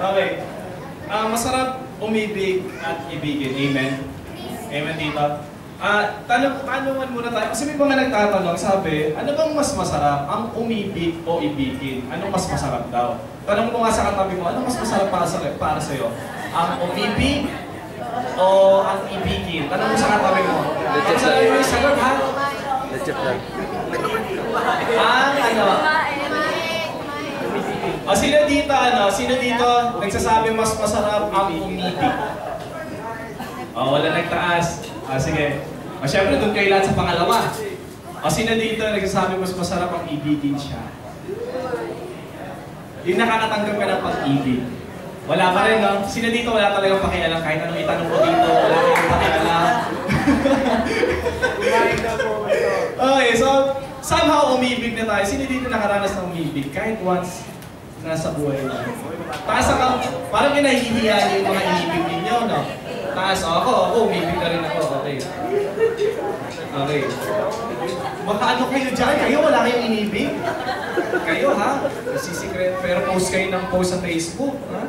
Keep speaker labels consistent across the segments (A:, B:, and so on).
A: Okay. Masarap umibig at ibigin. Amen? Amen, tita? Tanungan muna tayo. Kasi may mga nagtatanong, sabi, ano bang mas masarap? Ang umibig o ibigin? Anong mas masarap daw? Tanong mo nga sa katabi mo, ano mas masarap para sa'yo? Ang umibig o ang ibigin? Tanong mo sa katabi mo. Ang sabi mo yung sagot, ha? Ang ano? O sino dito, Sino dito nagsasabi mas masarap ang umibig? O, wala nagtaas. Sige. O, syempre doon kayo lahat sa pangalawa. O, sino dito nagsasabi mas masarap ang ibigin siya? Yung nakakatanggap ka ng pag-ibig. Wala pa rin, no? Sino dito wala talagang pakialam? Kahit anong itanong ko dito, wala kayong pakialam. Okay, so, somehow umibig na tayo. Sino dito nakaranas ng umibig? Kahit once nasa buhay na. Taas ako, parang nahihiya yung mga inibig ninyo, no? Taas, ako, umibig na rin ako. Okay. Okay. Baka ano kayo dyan? Kayo wala kayong inibig? Kayo, ha? Nasisikret, pero post kayo ng post sa Facebook, ha?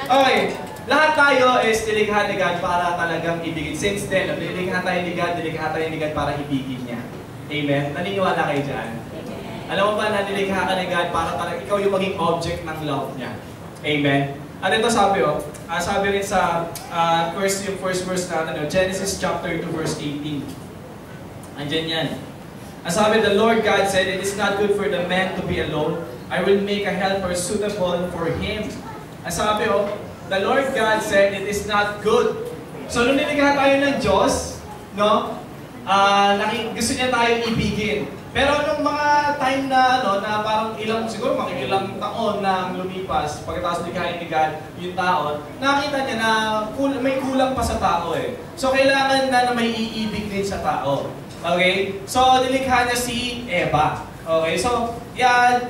A: Okay. Lahat tayo is nilikha ni God para talagang ibigin. Since then, nilikha tayo ni God para ibigin niya. Amen? Naniniwala kayo dyan? Alam mo ba na nilikha ka ni God para talagang ikaw yung maging object ng love niya? Amen? At ito sabi, sabi rin sa yung first verse natin, Genesis chapter 2 verse 18. Andyan yan. Ang sabi, the Lord God said, it is not good for the man to be alone. I will make a helper suitable for him. Ang sabi, the Lord God said, it is not good. So, nung nilikha tayo ng Diyos, no? Gusto niya tayong ibigin. Pero nung mga time na, na parang siguro mga ilang taon na lumipas, pagkatapos likhain ni God yung taon, nakita niya na may kulang pa sa tao eh. So, kailangan na may iibig din sa tao. Okay? So, nilikha niya si Eva. Okay? So,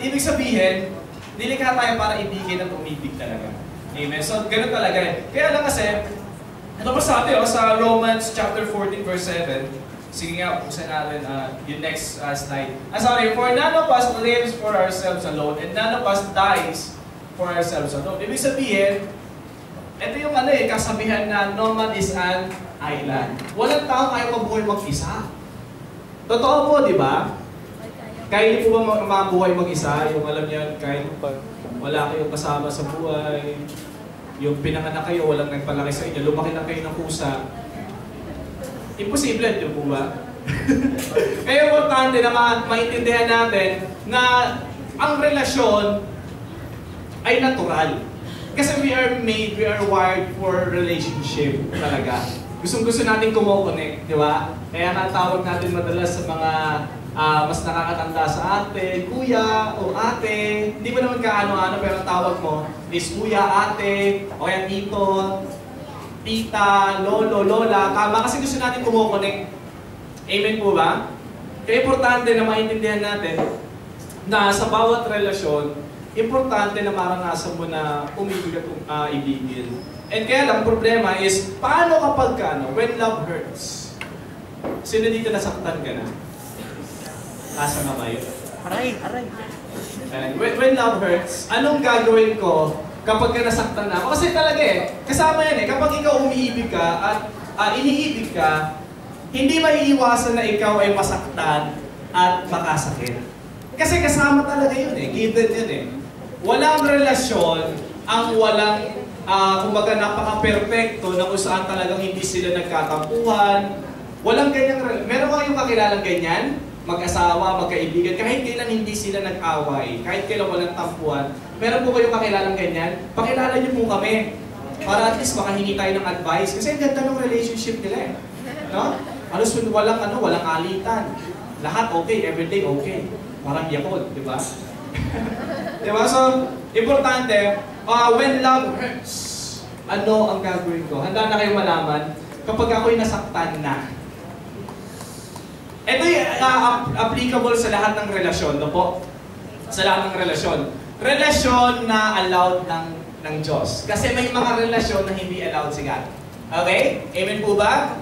A: ibig sabihin, nilikha tayo para ibigin at umibig talaga. Amen? So, ganun talaga eh. Kaya lang kasi, ito pa sabi sa Romans chapter 14 verse 7, sige nga, buksan natin yung next slide. Sorry, for none of us lives for ourselves alone and none of us dies for ourselves alone. Ibig sabihin, ito yung kasabihan na no man is an island. Walang tao kaya mabuhay mag-isa. Totoo po, di ba? Kaya niyo po ba mabuhay mag-isa? Yung alam niyo, kahit wala kayong kasama sa buhay, yung pinanganak kayo, walang nagpalaki sa inyo, lumaki lang kayo ng kusa. Imposible, di po ba? Kaya importante na maintindihan natin na ang relasyon ay natural. Kasi we are wired for relationship talaga. Gustong-gusto natin kumo-connect, di ba? Kaya natawag natin madalas sa mga mas nakakatanda sa atin, kuya o ate. Hindi mo naman kaano-ano pero ang tawag mo is kuya, ate, o kaya tito, tita, lolo, lola, tama kasi gusto natin kumo-connect. Amen po ba? Kaya importante na maintindihan natin na sa bawat relasyon, importante na maranasan mo na umibig at ibigin. And kaya lang, problema is, paano kapag when love hurts? Sino dito nasaktan ka na? Asa na ba yun?
B: Aray!
A: When love hurts, anong gagawin ko kapag ka nasaktan na ako? Kasi talaga kasama yan kapag ikaw umiibig ka at iniibig ka, hindi maiiwasan na ikaw ay masaktan at makasakit. Kasi kasama talaga yun given yun Walang relasyon ang walang, kumbaga napaka-perfecto na kung saan talagang hindi sila nagkatampuhan. Walang ganyang relasyon. Meron ba yung kakilalang ganyan? Mag-asawa, magkaibigan, kahit kailan hindi sila nag-away, kahit kailan walang tampuhan. Meron po kayong kakilalang ganyan? Pakilala niyo po kami para at least makahingi tayo ng advice. Kasi ang ganda ng relationship nila no? Walang alitan. Lahat okay, everyday okay. Parang yakol, di ba? Di ba? So, importante, when love hurts, ano ang gagawin ko? Handa na kayong malaman kapag ako'y nasaktan na. Ito yung applicable sa lahat ng relasyon, no po? Sa lahat ng relasyon. Relasyon na allowed ng Diyos. Kasi may mga relasyon na hindi allowed si God. Okay? Amen po ba?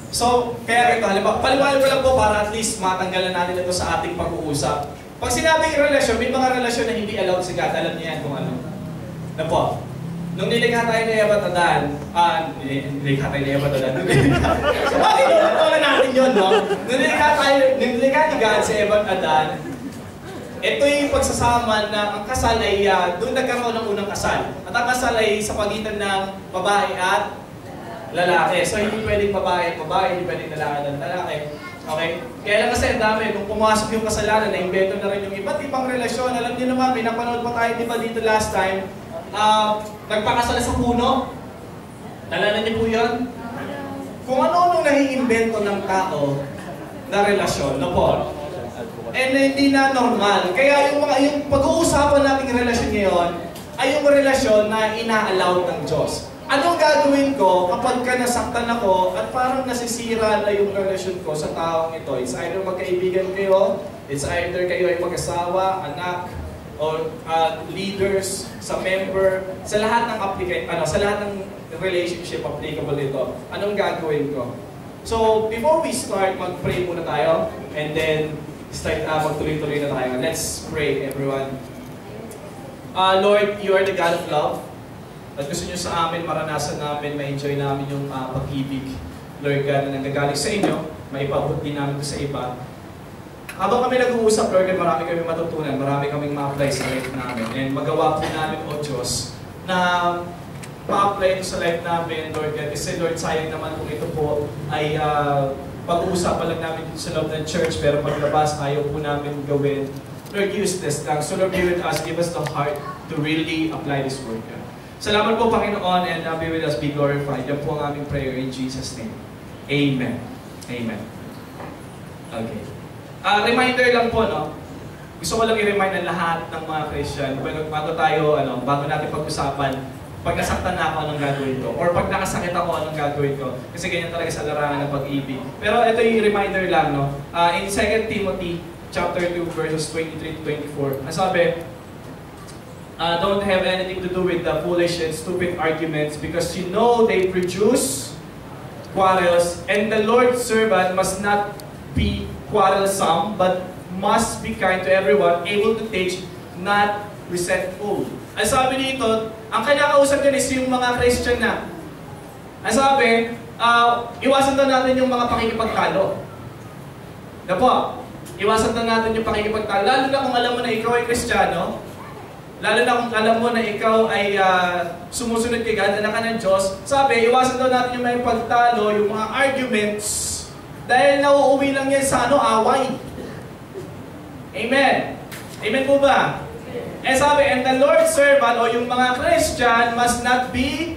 A: So, kaya ito, paliwanag ko lang po para at least matanggalan natin ito sa ating pag-uusap. Pag sinabing relasyon, may mga relasyon na hindi allowed si God. Alam niyo yan kung ano. Na po, nung nilikha tayo ni Eva at Adan, nilikha tayo ni Eva at Adan, so bakit wala natin yun, no? Nung nilikha ni God si Eva at Adan, ito yung pagsasama na ang kasal ay, doon nagkaroon ng unang kasal. At ang kasal ay sa pagitan ng babae at lalaki. So hindi pwedeng babae at babae, hindi pwedeng lalaki at lalaki. Okay? Kaya lang kasi ang dami, nung pumasok yung kasalanan, na-invento na rin yung iba't ibang relasyon. Alam niyo naman, may napanood pa tayo di ba dito last time, nagpakasal sa puno. Nalala niyo po yun? Kung ano-anong nai-invento ng tao na relasyon, na po. And hindi na normal. Kaya yung pag-uusapan nating relasyon ngayon ay yung relasyon na ina-allow ng Diyos. Anong gagawin ko kapag ka nasaktan ako at parang nasisira na yung relasyon ko sa taong ito? It's either magkaibigan kayo, it's either kayo ay mag-asawa, anak, or leaders, sa member, sa lahat ng sa lahat ng relationship applicable ito. Anong gagawin ko? So, before we start, mag-pray muna tayo, and then start magtuloy-tuloy na tayo. Let's pray, everyone. Lord, you are the God of love. At gusto nyo sa amin, maranasan namin, ma-enjoy namin yung pag-ibig, Lord God, na nanggagaling sa inyo, maipabot din namin sa iba. Habang kami nag-uusap, Lord God, marami kami matutunan, marami kaming ma-apply sa life namin. And magawa po namin, O Diyos, na ma-apply ito sa life namin, Lord God. Kasi Lord, sayang naman kung ito po ay pag-uusapan lang namin dito sa loob ng church, pero paglabas, ayaw po namin gawin. Lord, use this lang. So Lord, be with us, give us the heart to really apply this word, God. Salamat po, Panginoon, and be with us, be glorified. Yan po ang aming prayer in Jesus' name. Amen. Amen. Okay. Reminder lang po, no? Gusto ko lang i-remind ang lahat ng mga Christian, bago natin pag-usapan, pag nasaktan na ako, anong gagawin ko? Or pag nakasakit ako, anong gagawin ko? Kasi ganyan talaga sa larangan ng pag-ibig. Pero ito yung reminder lang, no? In 2 Timothy chapter 2, verses 23 to 24, nasabi, don't have anything to do with the foolish and stupid arguments because you know they produce quarrels, and the Lord's servant must not be quarrelsome, but must be kind to everyone, able to teach, not resentful. Ang sabi dito, ang kinakausap din is yung mga Christian na. Ang sabi, iwasan daw natin yung mga pakikipagtalo. Na po, iwasan daw natin yung pakikipagtalo. Lalo na kung alam mo na ikaw ay Kristiyano, lalo na kung alam mo na ikaw ay sumusunod kay God, anak ka ng Diyos, sabi, iwasan daw natin yung mga pagtalo, yung mga arguments, dahil nauuwi lang yan sa away. Amen. Amen po ba? Eh sabi, and the Lord's servant, o yung mga Christian, must not be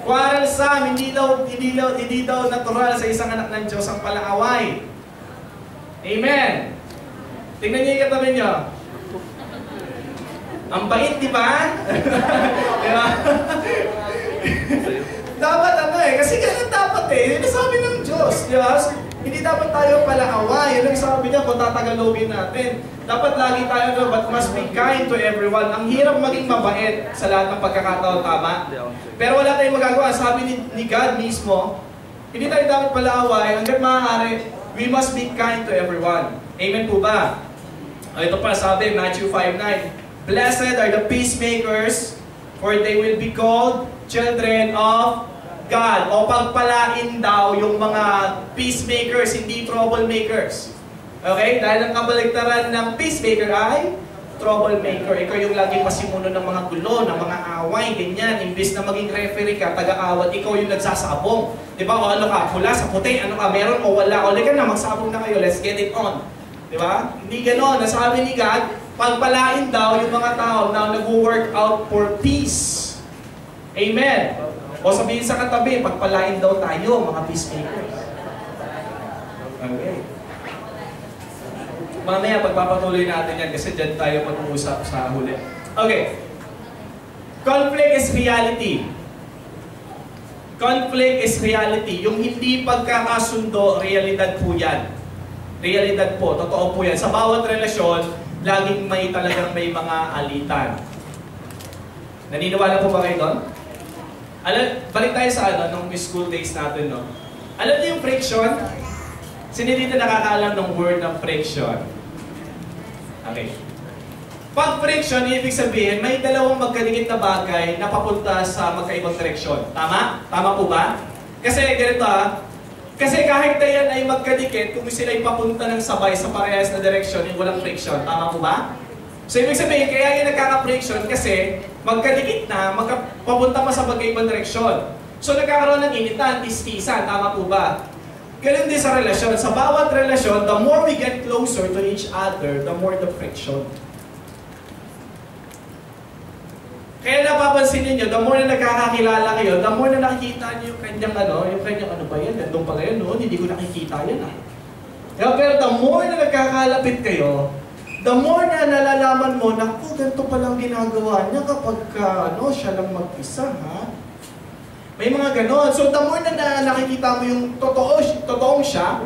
A: quarrelsome, hindi daw natural sa isang anak ng Diyos ang palaaway. Amen. Tingnan niyo yung katabi niyo. Ang bait, di ba? Diba? Dapat kasi ganun dapat yun ang sabi ng Diyos, di ba? So, hindi dapat tayo palaaway. Yun ang sabi niya kung tatagalogin natin. Dapat lagi tayo, but must be kind to everyone. Ang hirap maging mabait sa lahat ng pagkakataon, tama? Pero wala tayong magagawa. Sabi ni God mismo, hindi tayo dapat palaaway. Hanggang maaari, we must be kind to everyone. Amen po ba? Ito pa, sabi, Matthew 5:9. Blessed are the peacemakers, for they will be called children of God. O pagpalain daw yung mga peacemakers, hindi troublemakers. Okay? Dahil ang kabaligtaran ng peacemaker ay troublemaker. Ikaw yung laging pasimuno ng mga gulo, ng mga away, ganyan. Imbis na maging referee ka, taga-awat, ikaw yung nagsasabong. Di ba? O ano ka, pula sa puti, ano ka, meron o wala. O ka na, magsabong na kayo, let's get it on. Di ba? Hindi ganon. Nasabi ni God, pagpalain daw yung mga tao na nag-work out for peace. Amen. O sabihin sa katabi, pagpalain daw tayo, mga peacemakers. Okay. Mamaya pagpapatuloy natin yan kasi dyan tayo mag-uusap sa huli. Okay. Conflict is reality. Conflict is reality. Yung hindi pagkakasundo, realidad po yan. Realidad po, totoo po yan. Sa bawat relasyon, laging talagang may mga alitan. Naniniwala po ba kayo doon? Balik tayo sa nung school days natin, no? Alam niyo yung friction? Sino dito nakakaalam ng word ng friction? Okay. Pag friction, ibig sabihin, may dalawang magkadikit na bagay na papunta sa magkaibang direksyon. Tama? Tama po ba? Kasi ganito kasi kahit na yan ay magkadikit, kung sila ay papunta ng sabay sa parehas na direksyon, yung walang friction. Tama po ba? So ibig sabihin, kaya yung nagkaka-friction kasi magkadikit na, papunta pa sa magkaibang direksyon. So nagkakaroon ng initan, tistisan. Tama po ba? Ganun din sa relasyon. Sa bawat relasyon, the more we get closer to each other, the more the friction. Kaya napapansin niyo, the more na nagkakakilala kayo, the more na nakikita niyo yung kanyang ano ba yan? Gandong pala yan noon, hindi ko nakikita yan Pero the more na nagkakalapit kayo, the more na nalalaman mo na, ganito palang ginagawa niya kapag siya lang mag-isa, ha? May mga ganon. So the more na nakikita mo yung totoong siya,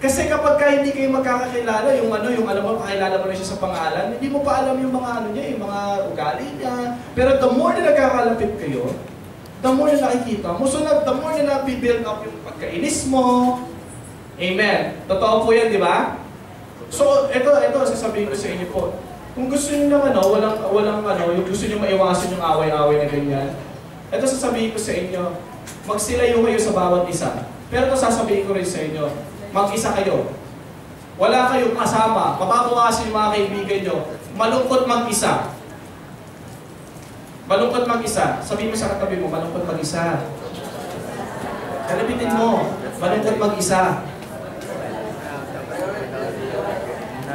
A: kasi kapag hindi kayo magkakakilala, yung alam mo, kakilala mo na siya sa pangalan, hindi mo pa alam yung mga niya, yung mga ugali niya. Pero the more na nagkakalapit kayo, the more na nakikita mo, so the more na nabibuild up yung pagkainis mo. Amen. Totoo po yan, di ba? So, ito, sasabihin ko sa inyo po. Kung gusto niyo naman, yung gusto niyo maiwasan yung away-away na ganyan, ito sasabihin ko sa inyo, magsilayo kayo sa bawat isa. Pero ito sasabihin ko rin sa inyo, mag-isa kayo. Wala kayong kasama. Mababawasan yung mga kaibigan nyo. Malungkot mag-isa. Malungkot mag-isa. Sabihin mo sa katabi mo, malungkot mag-isa. Kalabitin mo, malungkot mag-isa.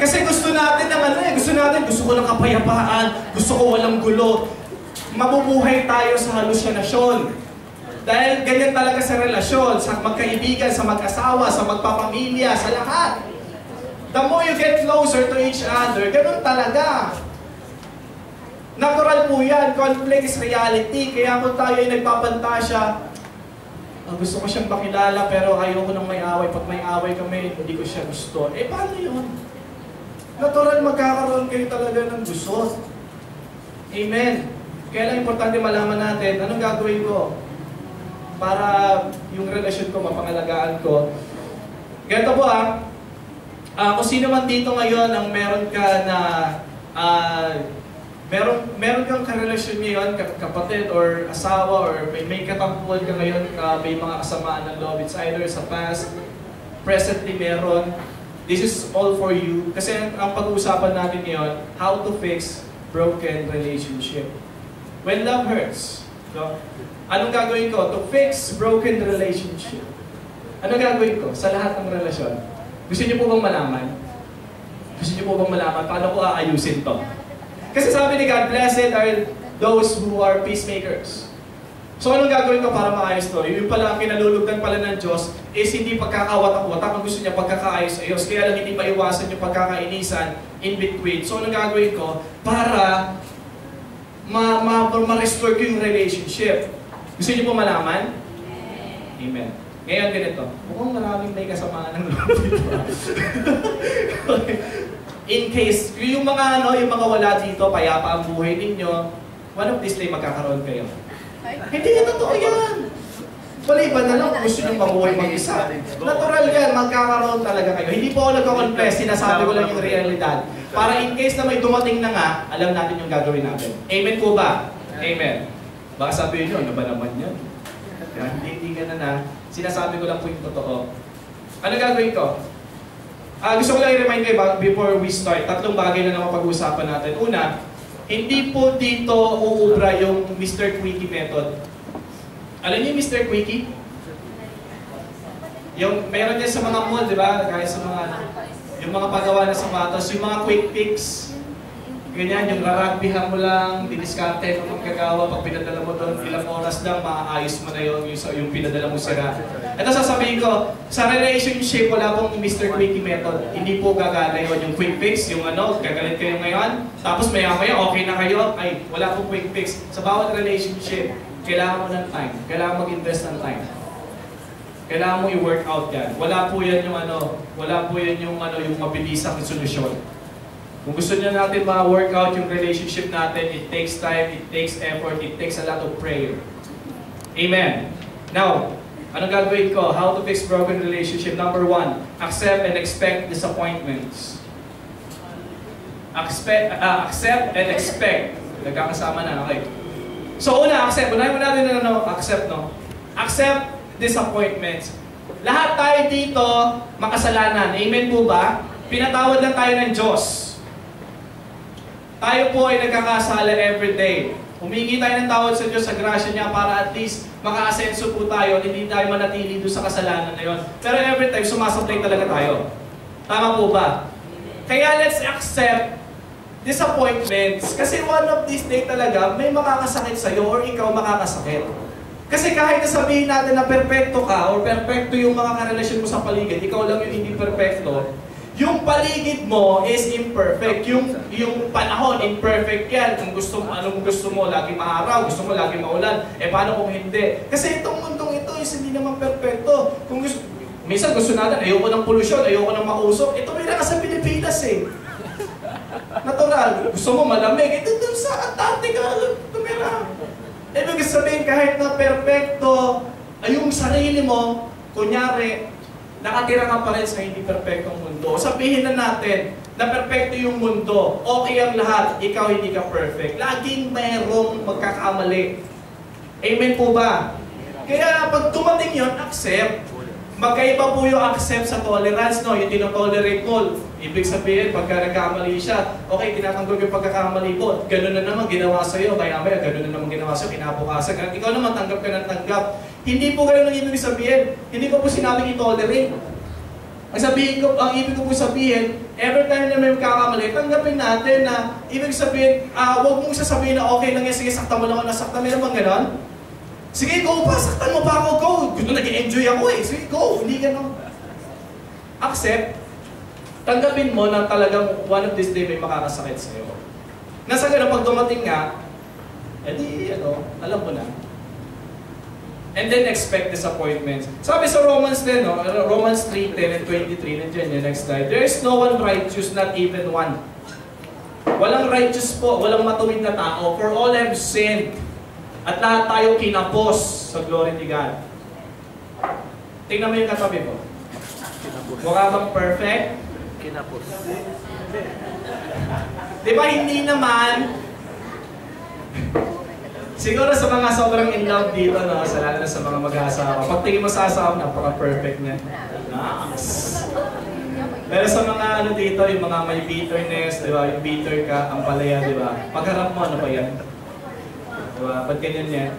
A: Kasi gusto natin gusto ko ng kapayapaan, gusto ko walang gulo. Mabubuhay tayo sa halusinasyon. Dahil ganyan talaga sa relasyon, sa magkaibigan, sa mag-asawa, sa magpapamilya, sa lahat. The more you get closer to each other, ganun talaga. Natural po yan. Conflict is reality. Kaya kung tayo ay nagpapantasya, gusto ko siyang makilala pero ayoko nang may away. Pag may away kami, hindi ko siya gusto. Paano yun? Natural magkakaroon kayo talaga ng gusto. Amen. Kaya lang importante malaman natin, anong gagawin ko para yung relasyon ko, mapangalagaan ko. Ganito po kung sino man dito ngayon ang meron ka na meron kang karelasyon ngayon, kapatid or asawa, or may katampuan ka ngayon, may mga kasamaan ng loob, it's either sa past, presently meron, this is all for you. Kasi ang pag-uusapan natin ngayon, how to fix broken relationship. When love hurts, anong gagawin ko to fix broken relationship? Anong gagawin ko sa lahat ng relasyon? Gusto niyo po bang malaman? Gusto niyo po bang malaman paano ko aayusin to? Kasi sabi ni God, blessed are those who are peacemakers. So anong gagawin ko para maayos to? Yung pala, ang kinalulugdan pala ng Diyos is hindi pagkakawatak-watak. Ang gusto niya pagkakaayos-ayos. Kaya lang hindi maiwasan yung pagkakainisan in between. So anong gagawin ko para ma-restore ko yung relationship? Gusto niyo po malaman? Amen. Ngayon ganito. Mukhang maraming may kasamaan ng loob dito. In case, yung mga wala dito, payapa ang buhay ninyo, one of these day magkakaroon kayo. Hindi na totoo yan. Wala iba na lang kung gusto nyo mabuhay mag-isa. Natural yan, magkakaroon talaga kayo. Hindi po ako nagko-confess, sinasabi ko lang yung realidad. Para in case na may dumating na nga, alam natin yung gagawin natin. Amen po ba? Amen. Baka sabihin nyo, ano ba naman yan? Hindi ka na. Sinasabi ko lang po yung totoo. Ano gagawin ko? Gusto ko lang i-remind kayo before we start, tatlong bagay na naman pag-uusapan natin. Una, hindi po dito uubra yung Mr. Quickie method. Alam niyo yung Mr. Quickie? Yung meron din sa mga mall, di ba? Kaya sa mga yung mga paggawa na sapatos, yung mga quick fix. Ganyan, yung raragbihan mo lang, diniskarte mo magkagawa, pag pinadala mo doon, ilang oras lang, maaayos mo na yung pinadala mo sira. Ito sasabihin ko, sa relationship, wala pong Mr. Quickie method. Hindi po gagana yun yung quick fix, yung gagalit kayo ngayon, tapos maya-maya, okay na kayo, ay, wala pong quick fix. Sa bawat relationship, kailangan mo ng time, kailangan mag-invest ng time. Kailangan mo i-work out yan. Wala po yan yung yung mabilisang solusyon. Kung gusto niyo natin ma-work out yung relationship natin, it takes time, it takes effort, it takes a lot of prayer. Amen. Now, anong gagawin ko? How to fix broken relationship? Number 1, accept and expect disappointments. accept and expect. Nagkakasama na, okay. So una, accept. Unahin mo natin na accept, no? Accept disappointments. Lahat tayo dito makasalanan. Amen po ba? Pinatawad lang tayo ng Diyos. Tayo po ay nagkakasala everyday. Humingi tayo ng tawad sa Diyos sa grasya niya para at least maka-asenso po tayo at hindi tayo manatili doon sa kasalanan na yon. Pero every time, sumasablay talaga tayo. Tama po ba? Kaya let's accept disappointments. Kasi one of these days talaga, may makakasakit sa'yo or ikaw makakasakit. Kasi kahit nasabihin natin na perfecto ka or perfecto yung mga karelasyon mo sa paligid, ikaw lang yung hindi perfecto, yung paligid mo is imperfect. Yung panahon, imperfect yan. Kung gusto mo, anong gusto mo, lagi maaraw, gusto mo lagi maulan. Eh paano kung hindi? Kasi itong mundong ito is hindi naman perfecto. Kung gusto, minsan gusto natin, ayoko ng polusyon, ayoko ng mausok. Ito may ka sa Pilipinas eh. Natural. Gusto mo malamig. Ito dun sa Antarctica, tumira. Ibig sabihin, kahit na perfecto, ay yung sarili mo, kunyari, nakatira ka pa rin sa hindi perfectong mundo. Sabihin na natin na perfecto yung mundo, okay ang lahat, ikaw hindi ka perfect. Laging mayroong magkakamali. Amen po ba? Kaya pag tumating yun, accept. Magkaiba po yung accept sa tolerance, no? Yung tinotolerate mo. Ibig sabihin, pagka nagkamali siya, okay, tinatanggol yung pagkakamali mo. Ganun na naman ginawa sa'yo, kaya maya, ganun na naman ginawa sa'yo, kinabukasan. Ikaw naman, tanggap ka ng tanggap. Hindi po ganun ang ibig sabihin. Hindi ko po sinabing i-tolerate. Ang ibig ko po sabihin, every time na may magkakamali, tanggapin natin na ibig sabihin, huwag mong sasabihin na okay lang yan, sige, saktan mo lang ako, nasaktan mo naman ganon. Sige, go pa, saktan mo pa ako, go. Gusto nag-enjoy ako eh. Sige, go. Hindi ganon. Accept. Tanggapin mo na talagang one of this day may makakasakit sa'yo. Nasa ganun, pag dumating nga, edi, alam mo na. And then expect disappointments. Sabi sa Romans 10, no? Romans 3:10 and 23, nandiyan yung next slide. There is no one righteous, not even one. Walang righteous po, walang matuwid na tao. For all have sinned. At lahat tayo kinapos sa glory ni God. Tingnan mo yung katabi mo. Mukha bang perfect?
B: Kinapos.
A: Di ba hindi naman? Siguro sa mga sobrang in love dito, no? Lalo na sa mga mag-aasawa. Pag tingin mo sa asawa, napaka-perfect niya. Nice! Pero sa mga dito, yung mga may bitterness, di ba? Yung bitter ka, ang palaya, di ba? Pagharap mo, ano ba yan? Diba? Ba't ganyan yan?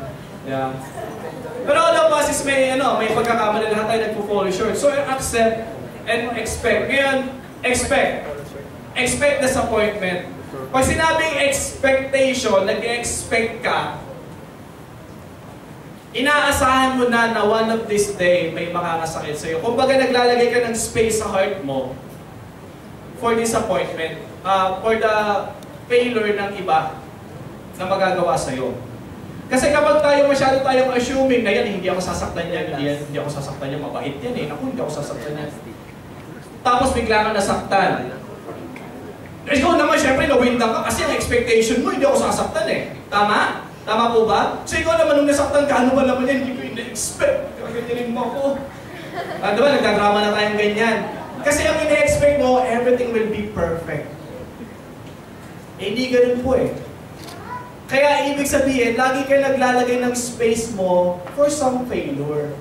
A: Yeah. Pero all of us is may pagkakamali, lahat tayo nagpo-fall short. So accept and expect. Ngayon, expect. Expect disappointment. Pag sinabing expectation, nag-expect ka, inaasahan mo na one of this day may makakasakit sa'yo. Kung baga naglalagay ka ng space sa heart mo for disappointment, for the failure ng iba na magagawa sa'yo. Kasi kapag masyado tayong assuming na yan, hindi ako sasaktan yan, hindi ako sasaktan yan, mabait yan eh. Naku, hindi ako sasaktan yan. Tapos bigla ka nasaktan. Ikaw naman, syempre, nawindan ka kasi ang expectation mo, hindi ako sasaktan eh. Tama? Tama po ba? So ikaw naman, nung nasaktan ka, ano ba naman yan? Hindi ko ina-expect. Kagaling mo ako. Diba, nagdadrama na tayong ganyan. Kasi ang ina-expect mo, everything will be perfect. Eh, hindi ganun po eh. Kaya ibig sabihin, lagi kayo naglalagay ng space mo for some failure.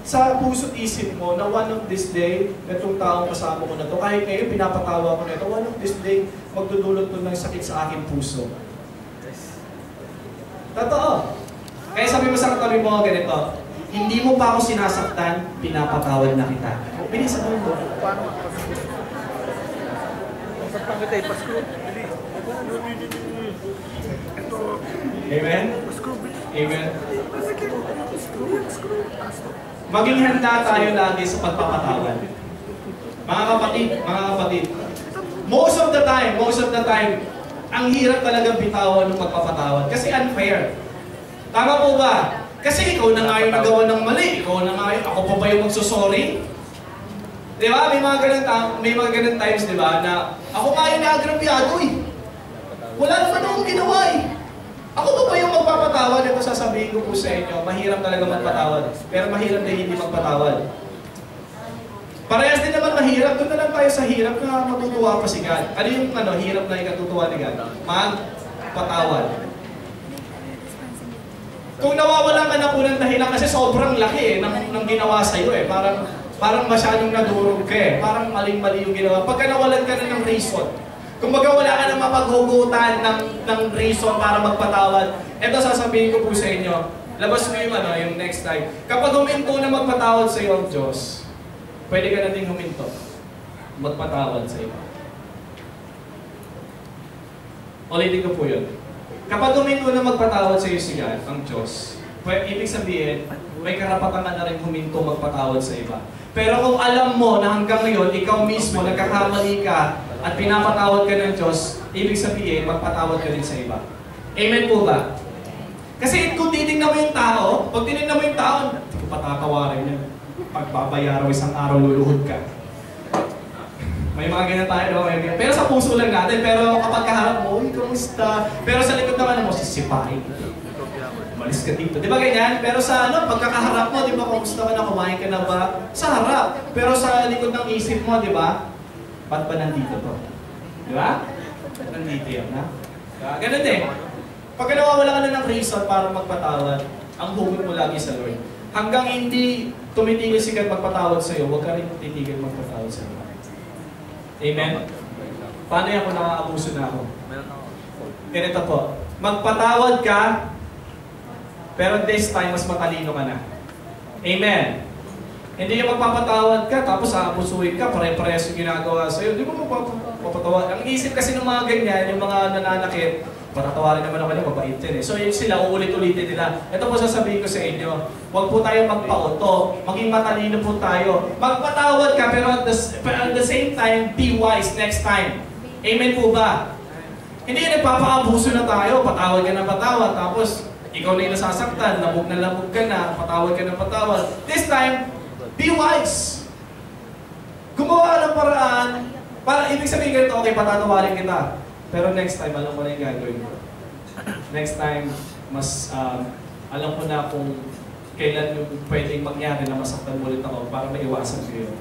A: Sa puso't isip mo na one of this day, itong taong kasama ko na to, kahit ngayon pinapatawa ko na ito, one of this day, magdudulot to ng sakit sa aking puso. Totoo. Kaya sabi mo sa katabi mo ganito, hindi mo pa ako sinasaktan, pinapatawad na kita. Bilisan mo ito.
B: Paano? Pasaktan kita eh, pasko.
A: Amen? Amen? Maging handa tayo lagi sa pagpapatawad. Mga kapatid, most of the time, ang hirap talagang bitawan ng pagpapatawad kasi unfair. Tama po ba? Kasi ikaw na nga yung nagawa ng mali, ikaw na nga yung, ako pa ba yung magsusorry? Di ba? May mga ganun times, di ba, na ako nga yung naagrabyado eh. Wala naman akong ginawa eh. Ako pa ba yung magpapatawad? Ito sasabihin ko po sa inyo, mahirap talaga magpatawad. Pero mahirap na hindi magpatawad. Parehas din naman ng mahirap, doon na lang tayo sa hirap na matutuwa pa si God. Ano yung hirap na ikatutuwa ni God? Magpatawad. Kung nawawalan ka na po ng dahilan kasi sobrang laki ng ginawa sa'yo Parang masyadong nadurog ka Parang maling-mali yung ginawa. Pagka nawalan ka na ng reason, kung baga wala ka na mapaghugutan ng reason para magpatawad, eto sasabihin ko po sa inyo, labas mo yung next slide. Kapag huminto na magpatawad sa iyo ang Diyos, pwede ka na din huminto. Magpatawad sa iyo. Ulitin ko po yun. Kapag huminto na magpatawad sa iyo si God, ang Diyos, ibig sabihin, may karapatan ka na rin huminto magpatawad sa iba. Pero kung alam mo na hanggang ngayon, ikaw mismo, nagkakamali ka at pinapatawad ka ng Diyos, ibig sabihin, magpatawad ka rin sa iba. Amen po ba? Kasi kung titignan mo yung tao, pag tinignan mo yung tao, hindi ko patatawarin yan. Pagbabayaraw isang araw, luluhod ka. May mga ganyan tayo, no? Pero sa puso lang natin. Pero kapag kaharap mo, uy, kamusta? Pero sa likod naman mo, sisipain. Malis ka dito. Di ba ganyan? Pero sa pagkakaharap mo, di ba, kamusta ka na, kumain ka na ba? Sa harap. Pero sa likod ng isip mo, di ba? Ba't ba nandito to? Di ba? Nandito yan, ha? Ganun eh. Pagka nawawala ka na ng reason para magpatawad, ang hugot mo lagi sa Lord. Hanggang hindi tumitigil si God magpatawad sa iyo, huwag ka rin titigil magpatawad sa iyo. Amen? Paano yan kung nakaabuso na ako? Ganito po. Magpatawad ka, pero this time, mas matalino ka na. Amen? Hindi yung magpapatawad ka, tapos aabusuhin ka, pare-parehas yung ginagawa sa'yo. Di mo magpapatawad. Ang isip kasi ng mga ganyan, yung mga nananakit, patatawarin naman ako nila, mabait din eh. So yun sila, uulit-ulitin nila. Ito po sasabihin ko sa inyo, huwag po tayo magpauto, maging matalino po tayo. Magpatawad ka, pero at the same time, be wise next time. Amen po ba? Hindi yung nagpapaabuso na tayo, patawad ka ng patawad, tapos ikaw na yung nasasaktan, labog ka na, patawad ka ng patawad. This time, be wise. Gumawa ng paraan, para ibig sabihin ganito, okay, patatawarin kita. Pero next time, alam ko na yung gagawin ko. Next time, mas alam ko na kung kailan yung pwedeng mangyari na masaktan mo ulit ako para maiwasan ko yun.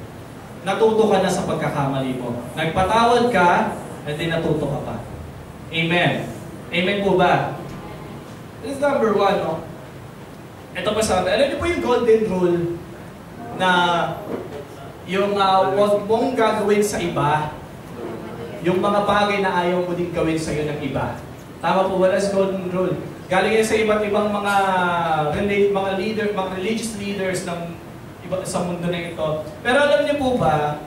A: Natuto ka na sa pagkakamali mo. Nagpatawad ka, and then natuto ka pa. Amen. Amen po ba? This is number 1, no? Ito pa sabi, alam niyo po yung golden rule na yung huwag mong gagawin sa iba, yung mga bagay na ayaw mo din gawin sa iyo ng iba. Tama po, wala sa golden rule. Galing yan sa iba't ibang mga religious leaders ng sa mundo na ito. Pero alam niyo po ba,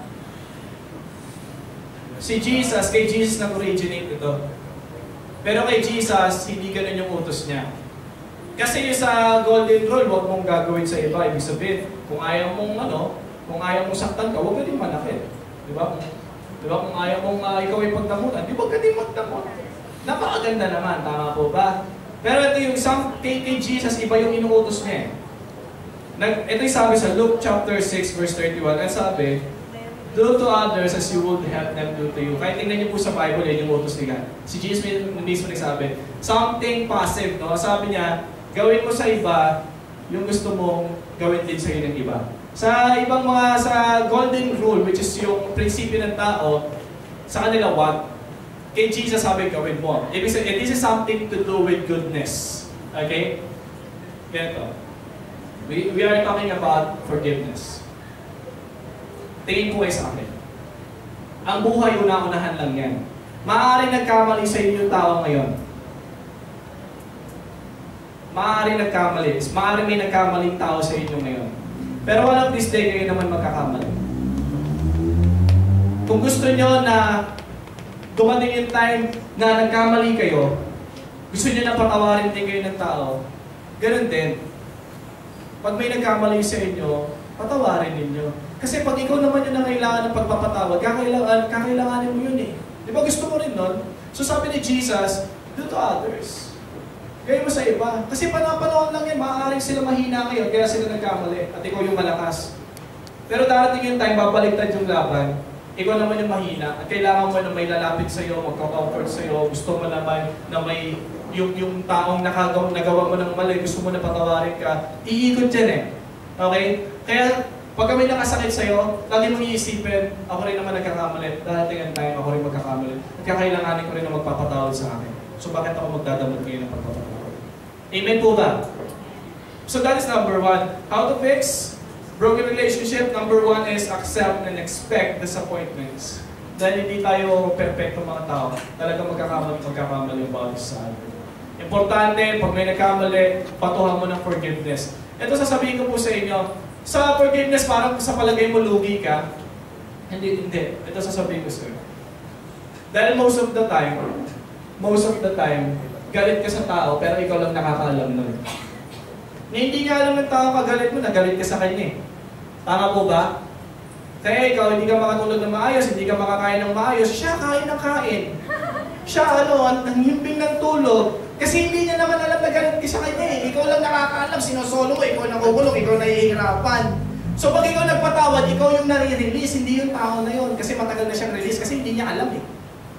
A: kay Jesus nag-originate ito. Pero kay Jesus, hindi ganun yung utos niya. Kasi sa golden rule, huwag mong gagawin sa iba. Ibig sabihin, kung ayaw mong saktan ka, huwag ka din manakit. Di ba? Kung ayaw mong ikaw ay pagdamutan, di ba ka din magdamot? Napakaganda naman, tama po ba? Pero ito yung kay Jesus, iba yung inuutos niya. Ito yung sabi sa Luke chapter 6 verse 31, ang sabi, do to others as you would have them do to you. Kahit tingnan niyo po sa Bible, yun yung utos ni God. Si Jesus mismo nagsabi, something passive, no? Sabi niya, gawin mo sa iba, yung gusto mong gawin din sa iyo ng iba. Sa ibang sa golden rule, which is yung prinsipyo ng tao, sa kanila what? Kay Jesus sabi, gawin mo. Ibig sabihin, this is something to do with goodness. Okay? Ganito. We are talking about forgiveness. Tingin po kayo sa akin. Ang buhay, una-unahan lang yan. Maaaring nagkamali sa inyo yung tao ngayon. Maaaring may nagkamaling tao sa inyo ngayon. Pero one of these days, kayo naman magkakamali. Kung gusto nyo na dumating yung time na nagkamali kayo, gusto nyo na patawarin din kayo ng tao, ganun din. Pag may nagkamali sa inyo, patawarin ninyo. Kasi pag ikaw naman yung nangailangan ng pagpapatawad, kakailanganin mo yun eh. Di ba gusto mo rin nun? So sabi ni Jesus, do to others. Gawin mo sa iba. Kasi panahon lang yan, maaaring sila mahina kayo, kaya sila nagkamali, at ikaw yung malakas. Pero darating yung time, babaliktad yung laban, ikaw naman yung mahina, at kailangan mo na may lalapit sa'yo, magka-comfort sa'yo, gusto mo naman na may yung taong nagawa mo ng mali, gusto mo na patawarin ka, iikot yan eh. Okay? Kaya Pagka may nakasakit sa'yo, lagi mong iisipin, ako rin naman nagkakamali. Darating ang time, ako rin magkakamali. At kakailanganin ko rin na magpapatawad sa akin. So bakit ako magdadamot ngayon ng pagpapatawad? Amen po ba? So that is number one. How to fix broken relationship? Number one is accept and expect disappointments. Dahil hindi tayo perfecto mga tao, talagang magkakamali yung bawat isa sa atin. Importante, pag may nagkamali, patuhan mo ng forgiveness. Ito sasabihin ko po sa inyo, sa forgiveness, parang sa palagay mo lugi ka. Hindi. Ito sasabihin ko sa inyo. Dahil most of the time, galit ka sa tao, pero ikaw lang nakakaalam nun. Na hindi nga alam ng tao kagalit mo, nagalit ka sa kanya eh. Tama po ba? Kaya ikaw, hindi ka makatulog ng maayos, hindi ka makakain ng maayos, siya kain ng kain. Siya ang himbing ng tulog. Kasi hindi niya naman alam na galit ka sa kanya eh. Ikaw lang nakakaalam, sinosolo mo, ikaw nakukulong, ikaw nahihirapan. So pag ikaw nagpatawad, ikaw yung nare-release, hindi yung tao na yun. Kasi matagal na siyang release, kasi hindi niya alam eh.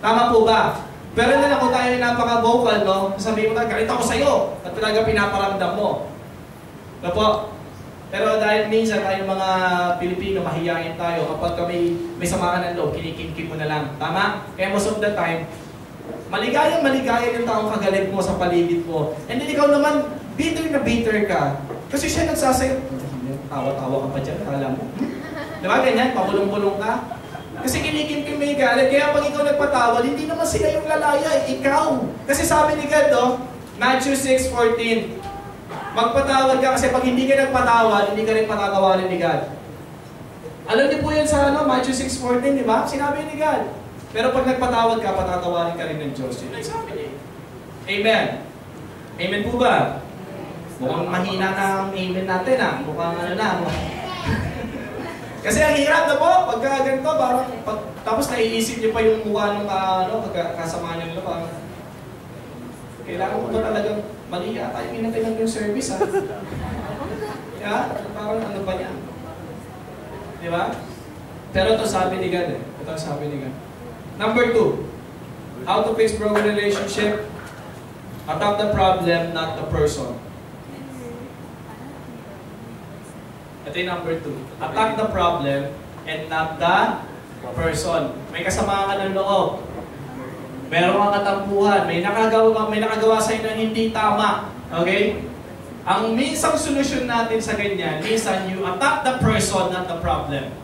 A: Tama po ba? Pero na kung tayo yung napaka-vocal, no? Sabihin mo na, galit ako sa'yo. At talaga pinaparamdam mo. No po? Pero dahil minsan tayo mga Pilipino, mahihayin tayo. Kapag may samaan ng loob, kinikimkim mo na lang. Tama? Kaya most of the time, maligayang yung taong kagalit mo sa paligid mo. And then ikaw naman, bitter na bitter ka. Kasi siya nagsasayo, tawa-tawa ka pa dyan, akala mo. Diba ganyan? Pabulong-bulong ka. Kasi kinikimkim mo yung galit. Kaya pag ikaw nagpatawad, hindi naman sila yung lalaya, ikaw. Kasi sabi ni God, no? Matthew 6:14, magpatawad ka kasi pag hindi ka nagpatawad, hindi ka rin patatawarin ni God. Alam niyo po yan sa Matthew 6:14, di ba? Sinabi ni God. Pero pag nagpatawad ka, patatawarin ka rin ng Diyos. Yun ay sabi niya. Amen. Amen po ba? Mukhang mahina na ang amen natin Mukhang Kasi ang hirap na po, pagka ganito, parang, tapos naiisip niyo pa yung mukha ng kasama niyo nila, parang, kailangan ko ba talagang mali yata yung hinatay lang yung service parang ano pa niya. Di ba? Pero ito sabi ni God Ito sabi ni God. Number 2, how to fix broken relationship? Attack the problem, not the person. Ito yung number 2. Attack the problem and not the person. May kasama ka ng loob. Meron kang katampuhan. May nakagawa sa'yo na hindi tama. Okay? Ang minsang solusyon natin sa ganyan, minsan you attack the person, not the problem.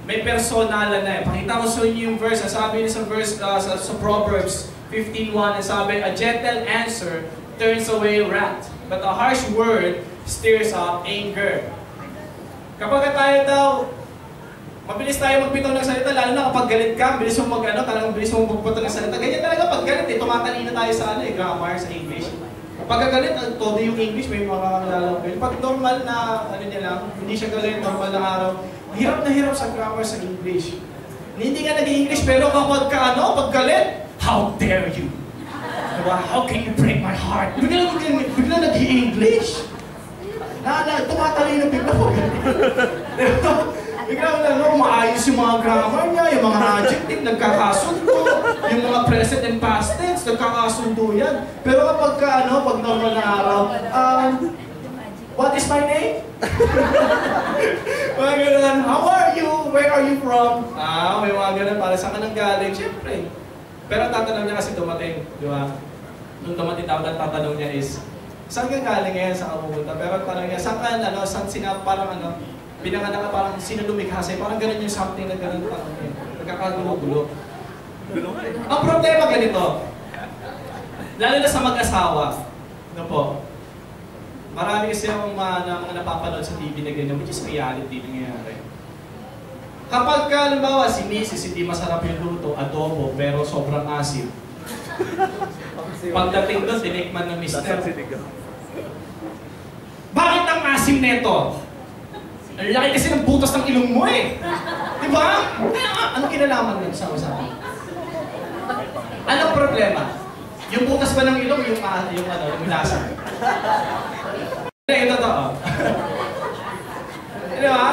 A: May personalan na Pakita ko sa inyo yung verse. Sabi niya sa verse sa Proverbs 15:1, sabi, a gentle answer turns away wrath, but a harsh word stirs up anger. Kapag tayo daw, mabilis tayo magbitaw ng salita, lalo na kapag galit ka, bilis mo talagang bilis mo magbitaw ng salita. Ganyan talaga pag galit tumatalino tayo sa grammar, sa English. Pag galit, todo yung English, may mga kakilala ko. Pag normal na, niya lang, hindi siya galit, normal na araw, hirap na hirap sa grammar sa English. Hindi nga nag-English, pero kapag pag galit, how dare you? Diba? How can you break my heart? Bigla nag-English. Tumatalino bigla po. Bigla maayos yung mga grammar niya, yung mga adjective, nagkakasundo, yung mga present and past tense, nagkakasundo yan. Pero kapag pag normal na araw, what is my name? Mga ganun, how are you? Where are you from? May mga ganun, para saan ka nang galing? Siyempre. Pero tatanong niya kasi dumating, di ba? Nung dumating dapat ang tatanong niya is, saan ka galing ngayon sa kapupunta? Pero tanong niya, saan ka, parang pinanganak ka parang sino lumikha sa'yo? Parang ganun yung something na ganun pa. Nagkakagulo-gulo. Ang problema ganito, lalo na sa mag-asawa, marami kasi akong mga napapanood sa TV na ganyan, which is reality nangyayari. Kapag halimbawa si Mrs. hindi masarap yung luto, adobo, pero sobrang asim. Pagdating doon, tinikman ng Mr. Bakit ang asim neto? Ang laki kasi ng butas ng ilong mo Diba? Anong kinalaman nun sa usapan? Anong problema? Yung butas ba ng ilong, yung lasa? Yung totoo. Diba?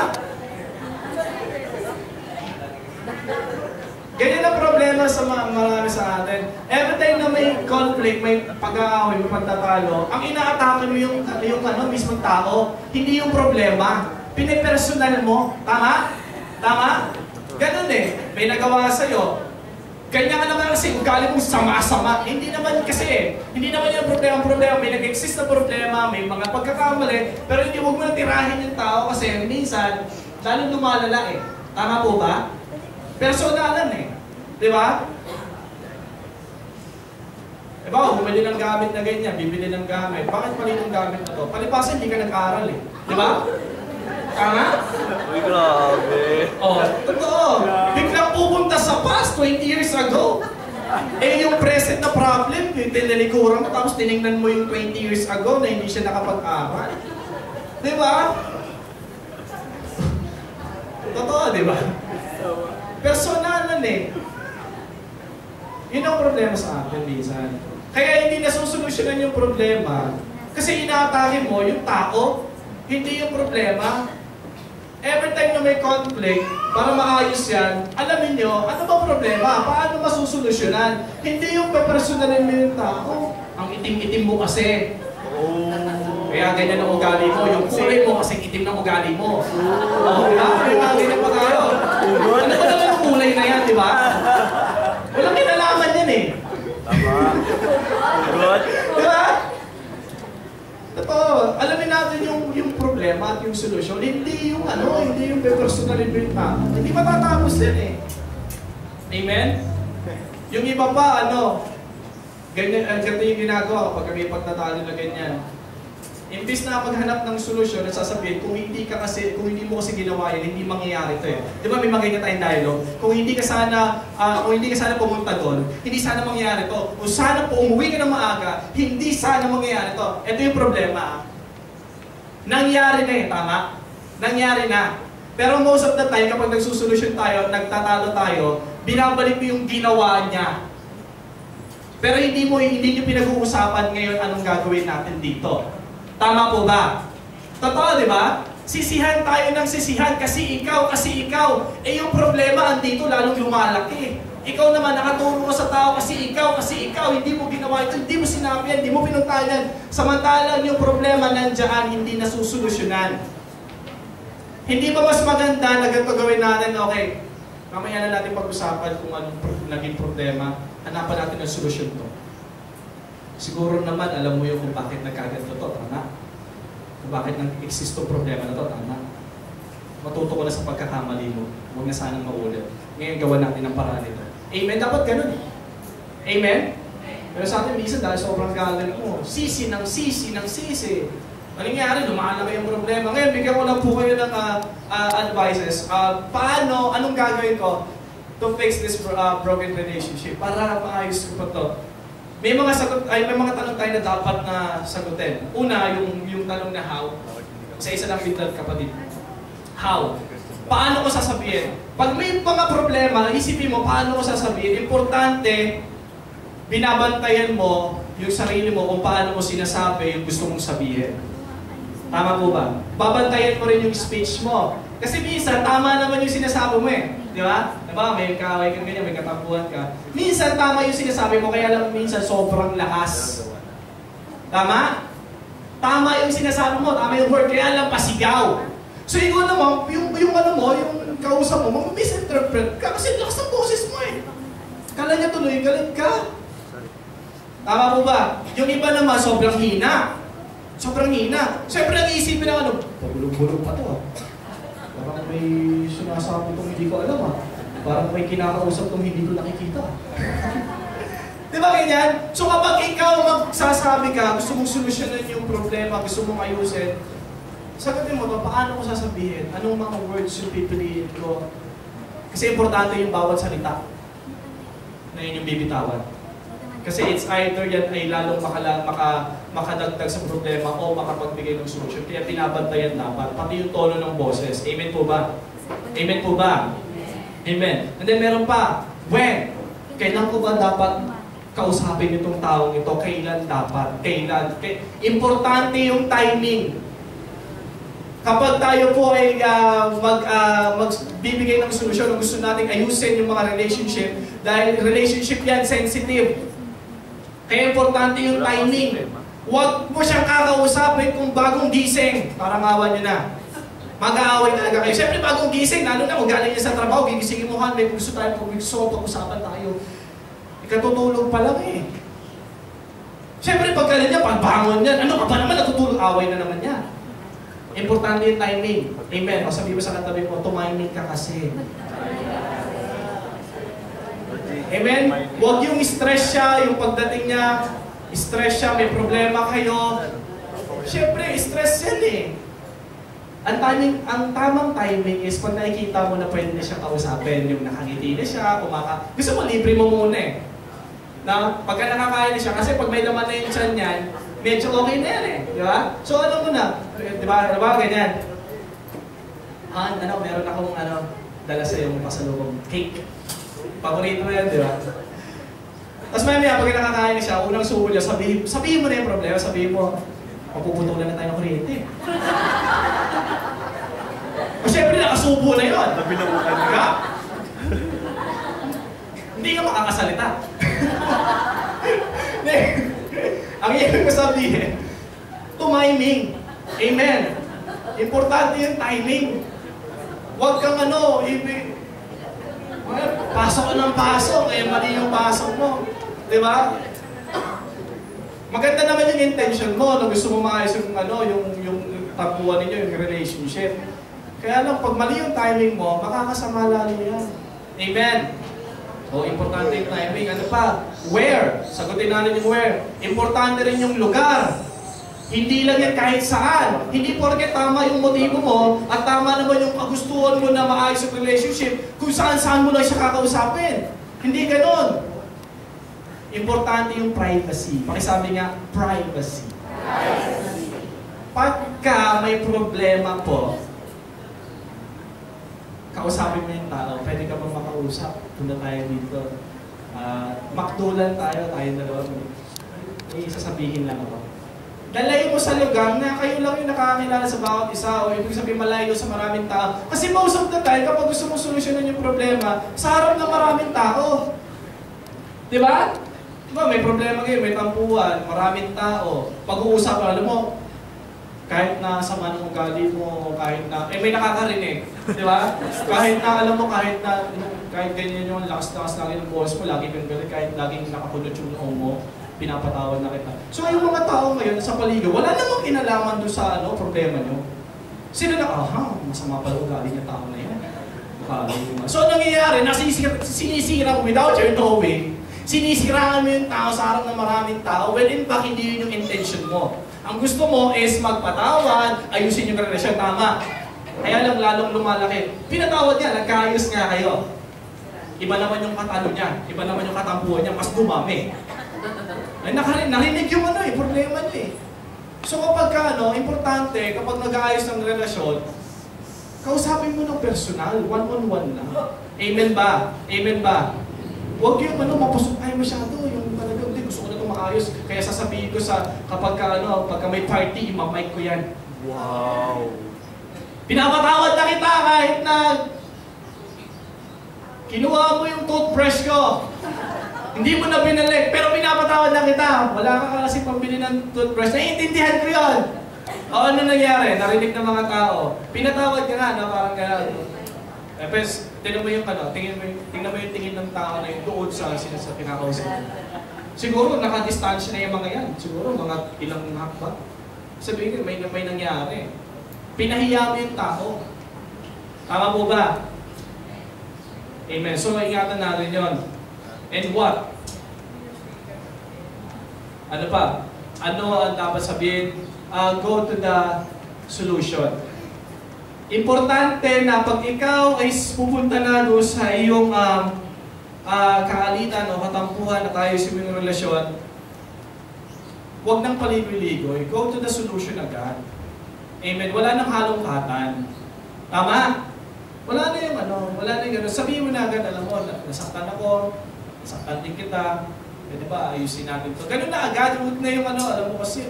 A: Ganyan ang problema sa marami sa atin. Every time na may conflict, may pag-aaway, may pagtatalo, ang inaatake mo yung mismong tao, hindi yung problema. Pinipersonal mo. Tama? Tama? Ganun eh. May nagawa sa'yo. Kanya ka naman kasi ugali mong sama-sama. Hindi naman kasi, hindi naman yung problema. May nag-exist na problema, may mga pagkakamali, pero hindi huwag mo na tirahin yung tao kasi minsan, lalo lumalala eh. Tama po ba? Personalan eh. Di ba? Diba, bumili ng gamit na ganyan, bibili ng gamit. Bakit mali ng gamit na to? Palipasan, hindi ka nag-aaral eh. Di ba? Tama?
B: Uy, grabe.
A: Oh, totoo. Biglang pupunta sa past 20 years ago. Eh, yung present na problem, tinalikuran mo, tapos tinignan mo yung 20 years ago na hindi siya nakapag-aral. Di ba? Totoo, di ba? Personalan eh. Yun ang problema sa atin, minsan. Kaya hindi nasusolusyonan yung problema kasi inaatake mo yung tao, hindi yung problema. Every time na may conflict, para maayos yan, alamin nyo, ano ba problema? Paano masusolusyonan? Hindi yung pepersonalin mo yung tao. Ang itim-itim mo kasi. Kaya ganyan ang ugali mo. Yung kulay mo kasi itim ng ugali mo. May mga ganyan pa tayo. Ano ba naman yung kulay na yan, di ba? Walang kinalaman yan eh.
B: Tama. Good.
A: Di ba? Totoo, alamin natin yung problema at yung solusyon. Hindi yung hindi yung personalin mo yung tao. Hindi matatapos yan eh. Amen? Yung iba pa, ganyan, ganito yung ginagawa kapag may pagtatalo na ganyan. Imbis na maghanap ng solusyon at sasabihin, kung hindi mo kasi ginawa yan, hindi mangyayari ito eh. Di ba may mga ganyan tayong dialogue? Kung hindi ka sana pumunta doon, hindi sana mangyayari ito. O sana po umuwi ka ng maaga, hindi sana mangyayari ito. Ito yung problema. Nangyari na eh, tama? Nangyari na. Pero most of the time, kapag nagsusolusyon tayo, nagtatalo tayo, binabalik mo yung ginawa niya. Pero hindi nyo pinag-uusapan ngayon anong gagawin natin dito. Tama po ba? Totoo, di ba? Sisihan tayo ng sisihan kasi ikaw. Eh yung problema andito lalong lumalaki. Ikaw naman nakaturo ka sa tao kasi ikaw. Hindi mo ginawa ito, hindi mo sinabi yan, hindi mo pinuntahan. Samantalang yung problema nandiyan, hindi nasusolusyonan. Hindi ba mas maganda na ganito gawin natin? Okay, mamaya na natin pag-usapan kung anong naging problema. Hanapan natin ng solusyon to. Siguro naman, alam mo yung kung bakit nagkaganto to, tama? Kung bakit nag-exist yung problema na to, tama? Matuto ko na sa pagkakamali mo. Huwag na sanang maulit. Ngayon, gawa natin ang paraan nito. Amen? Dapat ganun eh. Amen? Pero sa atin, minsan dahil sobrang galing mo, sisi ng sisi. Ano nangyari? Lumalaki yung problema. Ngayon, bigyan ko lang po kayo ng advices. Anong gagawin ko to fix this broken relationship? Para maayos ko pa to. May mga tanong tayo na dapat na sagutin. Una, yung tanong na how. Sa isa lang bintad kapatid. How? Paano ko sasabihin? Pag may mga problema, isipin mo paano ko sasabihin. Importante, binabantayan mo yung sarili mo kung paano mo sinasabi yung gusto mong sabihin. Tama po ba? Babantayan mo rin yung speech mo. Kasi minsan, tama naman yung sinasabi mo eh. Di ba? Diba? May kaaway kang ganyan, may katampuhan ka. Minsan, tama yung sinasabi mo, kaya lang minsan sobrang lakas. Tama? Tama yung sinasabi mo, tama yung word, kaya lang pasigaw. So, ikaw naman, yung kausap mo, misinterpret ka kasi lakas ng boses mo eh. Kala niya tuloy, galit ka. Tama po ba? Yung iba naman, sobrang hina. Siyempre, nag-iisipin na pagulong-bulong pa to. Parang may sinasabi itong hindi ko alam Parang may kinakausap itong hindi ko nakikita. Di ba ganyan? So kapag ikaw magsasabi ka, gusto mong solusyonan yung problema, gusto mong ayusin, sagutin mo to, paano ko sasabihin? Anong mga words yung pipiliin ko? Kasi importante yung bawat salita na yun yung bibitawan. Kasi it's either yan ay lalong makadagdag sa problema o makapagbigay ng solusyon. Kaya binabantayan dapat, pati yung tono ng boses. Amen po ba? Amen po ba? Amen. And then meron pa, when? Kailan ko ba dapat kausapin itong taong ito? Kailan dapat? Importante yung timing. Kapag tayo po ay magbibigay ng solusyon, gusto natin ayusin yung mga relationship, dahil relationship yan, sensitive. Kaya importante yung timing. Huwag mo siyang kakausapin kung bagong gising. Parang awan nyo na. mag-aaway talaga kayo. Siyempre, bagong gising, lalo na kung galing niya sa trabaho, gigisingin mo, may gusto tayo, pag-usapan tayo. Ikatutulog pa lang eh. Siyempre, pagkalit niya, pagbangon niya, ano ka ba naman, natutulog, away na naman niya. Importante yung timing. Amen. O sabi mo sa katabi mo, tumiming ka kasi. Amen? Huwag yung stress siya, yung pagdating niya, stress siya, may problema kayo. Siyempre, stress yan eh. Ang tamang timing is pag nakikita mo na pwede na siya kausapin, yung nakangiti na siya, gusto mo, libre mo muna eh. Na, pagka nakakain na siya, kasi pag may laman na yung tiyan niyan, medyo okay na yan eh. Di ba? So ano mo na? Di ba? Ganyan. Meron akong dala sa yung pasalubong. Cake. Paborito mo yan, di ba? Tapos maya, pag nakakain na siya, unang subo niya, sabihin mo na yung problema, sabihin mo, mapuputulan na tayo ng kuryente. O syempre, nakasubo na yun.
B: Nabinubukan
A: ka. Hindi ka makakasalita. Ang ibig ko sabihin, tumiming. Amen. Importante yung timing. Huwag kang pasok ka ng pasok, kaya mali yung pasok mo. Di ba? Maganda naman yung intention mo na gusto mo maayos yung tapuan ninyo, yung relationship. Kaya lang, pag mali yung timing mo, makakasama lalo yan. Amen. O, importante yung timing. Ano pa? Where? Sagutin natin yung where. Importante rin yung lugar. Hindi lang yan kahit saan. Hindi porke tama yung motibo mo at tama naman yung kagustuhan mo na maayos yung relationship kung saan-saan mo lang siya kakausapin. Hindi ganon. Importante yung privacy. Pakisabi nga, privacy. Pagka may problema po, kausapin mo yung tao, pwede ka pa makausap. Punta tayo dito. Makdulan tayo dalawa. May sasabihin lang ako. Dalayin mo sa lugar na kayo lang yung nakakakilala sa bawat isa o ibig sabihin malayo sa maraming tao. Kasi most of the time, kapag gusto mong solusyonan yung problema, sa harap ng maraming tao. Di ba? Diba, may problema kayo, may tampuhan, maraming tao. Pag-uusap, alam mo, kahit na sama ng ugali mo, kahit na, may nakakarinig. Di ba? Kahit na, alam mo, kahit ganyan yung lakas-lakas lagi ng boss mo, lagi kang galit, kahit laging nakakunod yung noong mo, pinapatawad na kita. So yung mga tao ngayon sa paligid, wala namang kinalaman doon sa problema nyo. Sila masama pala ugali ng tao na yan. So anong nangyayari, sinisira mo without your knowing, sinisiraan mo yung tao sa harap ng maraming tao, well in fact, hindi yun yung intention mo. Ang gusto mo is magpatawad, ayusin yung relasyon, tama. Kaya lang lalong lumalaki. Pinatawad niya, nagkaayos nga kayo. Iba naman yung katalo niya, iba naman yung katampuhan niya, mas dumami. Ay, narinig yung problema niya eh. So kapag importante, kapag nag-aayos ng relasyon, kausapin mo ng personal, one-on-one lang. Amen ba? Amen ba? Huwag yung mapusok tayo masyado, yung talagang gusto ko na itong maayos. Kaya sasabihin ko pagka may party, imamic ko yan.
B: Wow!
A: Pinapatawad na kita kahit na kinuha mo yung toothbrush ko. Hindi mo na binalik, pero pinapatawad na kita. Wala ka kasi pambili ng toothbrush. Naiintindihan ko yun. O ano nangyari? Narinig ng mga tao. Pinatawad ka nga na parang gano'n. Pues, tingnan mo yung tingnan mo yung tingin ng tao na yung doon sa pinakausap. Siguro nakadistansya na yung mga yan. Siguro mga ilang hakbang. Sabihin ko, may nangyari. Pinahiya mo yung tao. Tama po ba? Amen. So, ingatan natin yun. And what? Ano pa? Ano ang dapat sabihin? Go to the solution. Importante na pag ikaw ay pupunta na doon sa iyong kaalitan o katampuhan na tayo sa iyong relasyon, huwag nang paligoy-ligoy. Go to the solution agad. Amen. Wala nang halong-hatan. Tama? Wala na yung wala na yung gano'n. Sabihin mo na agad, alam mo, nasaktan ako, nasaktan din kita, di ba, ayusin natin ito. Ganun na agad, huwag na yung alam mo kasi,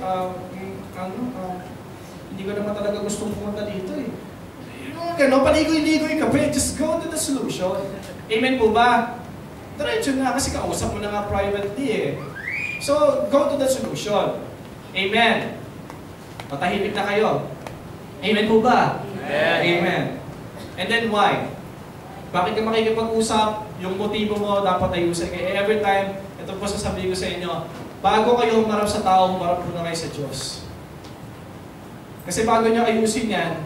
A: hindi ko naman talaga gustong pumunta dito eh. Gano'n, paligoy-ligoy ka, but just go to the solution. Amen po ba? Diretso na, kasi kausap mo na nga privately eh. So, go to the solution. Amen. Patahimik na kayo. Amen po ba? Amen. And then why? Bakit ka makikipag-usap? Yung motibo mo dapat ayusin. Kaya every time, ito po sasabihin ko sa inyo, bago kayo humarap sa tao, humarap muna kayo sa Diyos. Kasi bago nyo ayusin yan,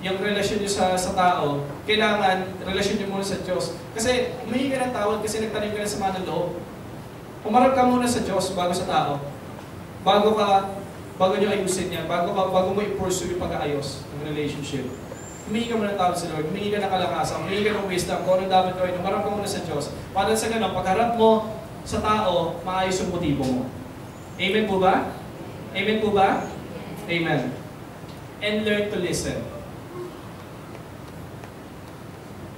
A: yung relasyon nyo sa tao, kailangan relasyon nyo muna sa Diyos. Kasi humingi ka ng tawad kasi nagtanim ka ng sama ng loob. Humarap ka muna sa Diyos bago sa tao. Bago nyo ayusin yan, bago mo i-pursue yung pag-aayos ng relationship. Humingi ka muna ng tawad sa Lord, humingi ka ng kalakasan, humingi ka ng wisdom, kung ano dapat gawin, humarap ka muna sa Diyos. Para sa ganun, pagharap mo sa tao, maayos yung motibo mo. Amen po ba? Amen po ba? Amen. And learn to listen.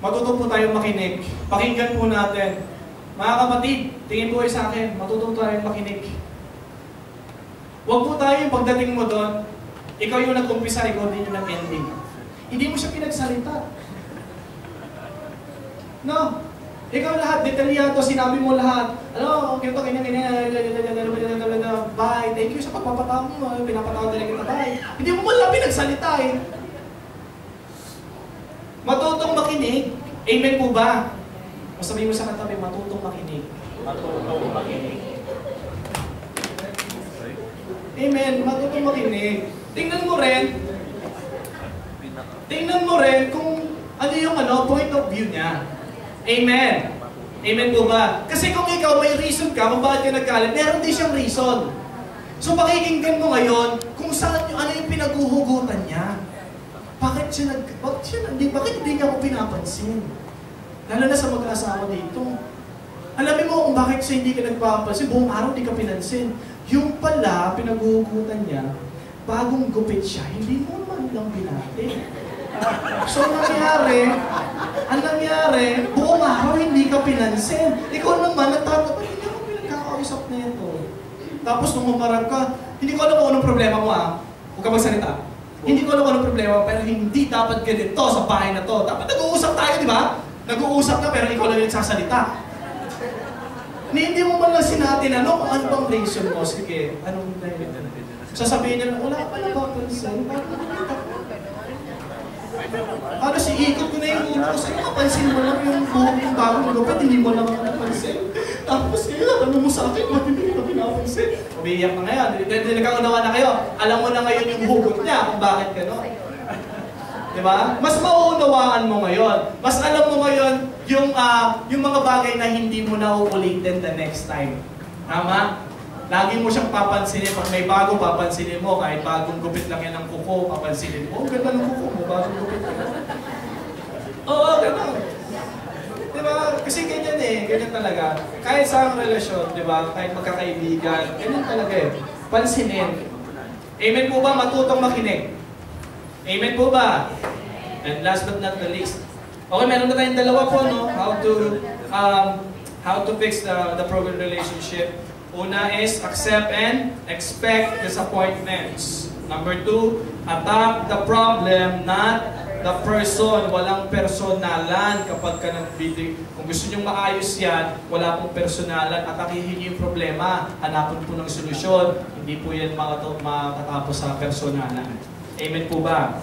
A: Matuto po tayo makinig. Pakinggan po natin. Mga kapatid, tingin po kayo sa akin, matuto tayo makinig. Huwag po tayo yung pagdating mo doon, ikaw yung nag-umpisa, ikaw din yung nag-ending. Hindi mo siya pinagsalita. No. Ikaw lahat, detalyado, sinabi mo lahat. Ano, ganito, ganyan, bye, thank you sa pagpapatawag mo, pinapatawag na kita, bye. Hindi mo lang pinagsalita eh. Matutong makinig. Amen po ba? O sabihin mo sa katabi, matutong makinig. Matutong makinig. Amen, matutong makinig. Tingnan mo rin kung ano yung point of view niya. Amen. Amen po ba? Kasi kung ikaw may reason ka kung bakit ka nagkalit, meron din siyang reason. So pakikinggan mo ngayon kung saan ano yung pinaguhugutan niya. Bakit hindi niya ako pinapansin? Lalo na sa mag-aasawa dito. Alamin mo kung bakit siya hindi ka nagpapansin, buong araw hindi ka pinansin. Yung pala, pinaguhugutan niya, bagong gupit siya, hindi mo man lang binati. So ang nangyari, buong araw hindi ka pinansin. Ikaw naman, nagtatapos, hindi ako pinagkakausap na ito. Tapos nung umarap ka, hindi ko alam kung anong problema mo Huwag ka magsalita. Hindi ko alam kung anong problema, pero hindi dapat ganito sa bahay na to. Dapat nag-uusap tayo, di ba? Nag-uusap na, pero ikaw lang yung nagsasalita. Hindi mo man lang sinatin, kung ano bang reason mo? Sige, anong reason? Sasabihin niya, wala ka lang ba pansin? Ano si ikot ko na yung ulo ko sa'yo, mapansin mo lang yung buhok yung bagong lupit, hindi mo lang napansin. Tapos kayo, ano mo sa akin, ba't hindi ka pinapansin? Umiiyak na ngayon, hindi nagkaunawa na kayo. Alam mo na ngayon yung hugot niya kung bakit gano'n. Diba? Mas mauunawaan mo ngayon. Mas alam mo ngayon yung mga bagay na hindi mo na uulitin the next time. Tama? Lagi mo siyang papansinin. Pag may bago, papansinin mo. Kahit bagong gupit lang yan ng kuko, papansinin mo. Oh, ganda ng kuko mo. Bagong gupit yan. Oo, ganda. Diba? Kasi ganyan ganyan talaga. Kahit sa relasyon, diba? Kahit magkakaibigan, ganyan talaga pansinin. Amen po ba? Matutong makinig. Amen po ba? And last but not the least. Okay, meron na tayong dalawa po, no? How to fix the broken relationship. Una is accept and expect disappointments. Number 2, attack the problem, not the person. Walang personalan kapag ka nagbidig. Kung gusto nyong maayos yan, wala pong personalan. Atakihin niyo yung problema. Hanapin po ng solusyon. Hindi po yan makatapos sa personalan. Amen po ba?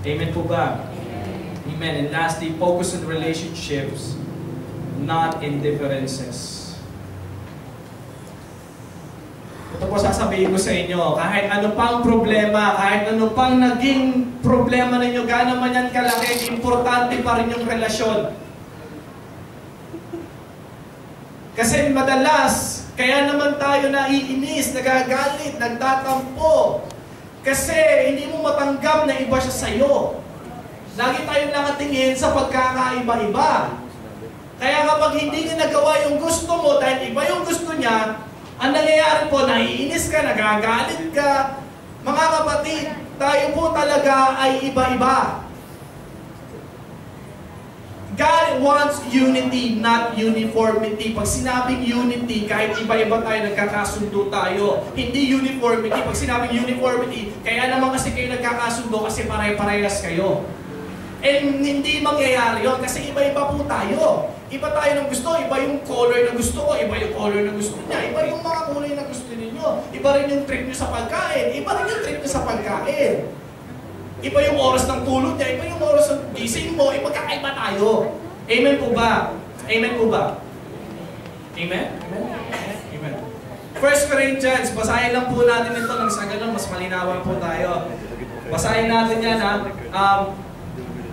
A: Amen po ba? Amen. And lastly, focus on relationships, not in differences. Ito po sasabihin ko sa inyo, kahit ano pang problema, kahit ano pang naging problema ninyo, gaano man yan kalaki, importante pa rin yung relasyon. Kasi madalas, kaya naman tayo naiinis, nagagalit, nagtatampo. Kasi hindi mo matanggap na iba siya sa'yo. Lagi tayong nakatingin sa pagkakaiba-iba. Kaya kapag hindi niya nagawa yung gusto mo dahil iba yung gusto niya, ang nangyayari po, naiinis ka, nagagalit ka. Mga kapatid, tayo po talaga ay iba-iba. God wants unity, not uniformity. Pag sinabing unity, kahit iba-iba tayo, nagkakasundo tayo. Hindi uniformity. Pag sinabing uniformity, kaya naman kasi kayo nagkakasundo kasi pare-parehas kayo. And hindi mangyayari yun kasi iba-iba po tayo. Iba tayo ng gusto, iba yung color na gusto ko, iba yung color na gusto niya, iba yung mga kulay na gusto ninyo. Iba rin yung trip nyo sa pagkain, iba rin yung trip nyo sa pagkain. iba yung oras ng tulog niya, iba yung oras ng gising mo, magkakaiba tayo. Amen po ba? Amen po ba? Amen? Amen. 1 Corinthians, basahin lang po natin ito nang sa ganun, mas malinawan po tayo. Basahin natin yan ha.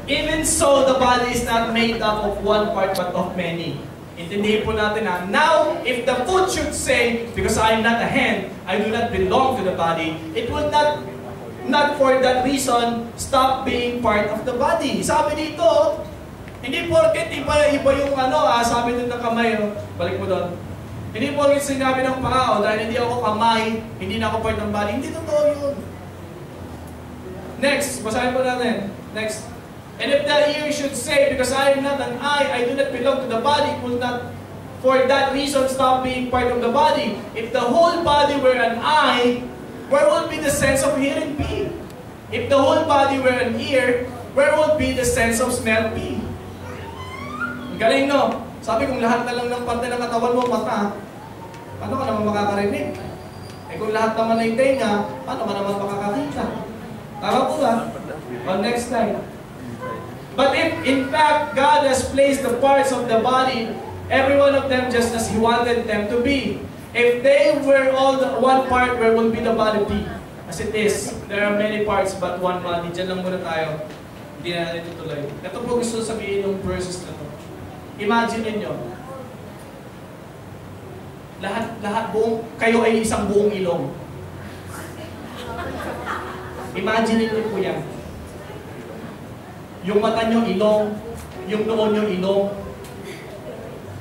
A: Even so, the body is not made up of one part but of many. Intindihin po natin ha. Now, if the foot should say, because I am not a hand, I do not belong to the body, it will not for that reason stop being part of the body. Sabi dito, hindi porket iba yung sabi dun ng kamay, balik mo doon. Hindi porket sinabi ng paa, dahil hindi ako kamay, hindi na ako part ng body. Hindi totoo yun. Next, basahin po natin. Next. And if the ear should say, because I am not an eye, I do not belong to the body, it will not for that reason stop being part of the body. If the whole body were an eye, where would be the sense of hearing be? If the whole body were an ear, where would be the sense of smell be? Ang galing, no? Sabi kung lahat na lang ng parte ng katawan mo, mata, paano ka naman makakarinig? Eh kung lahat naman ay tenga, paano ka naman makakakita? Tama po ba? On next slide. But if in fact God has placed the parts of the body, every one of them just as He wanted them to be. If they were all one part, where will be the body be? As it is, there are many parts but one body. Diyan lang muna tayo. Hindi na natin tutuloy. Ito po gusto sabihin ng verses na to. Imagine niyo, lahat kayo ay isang buong ilong. Imagine niyo po yan. Yung mata nyo ilong, yung noo nyo ilong,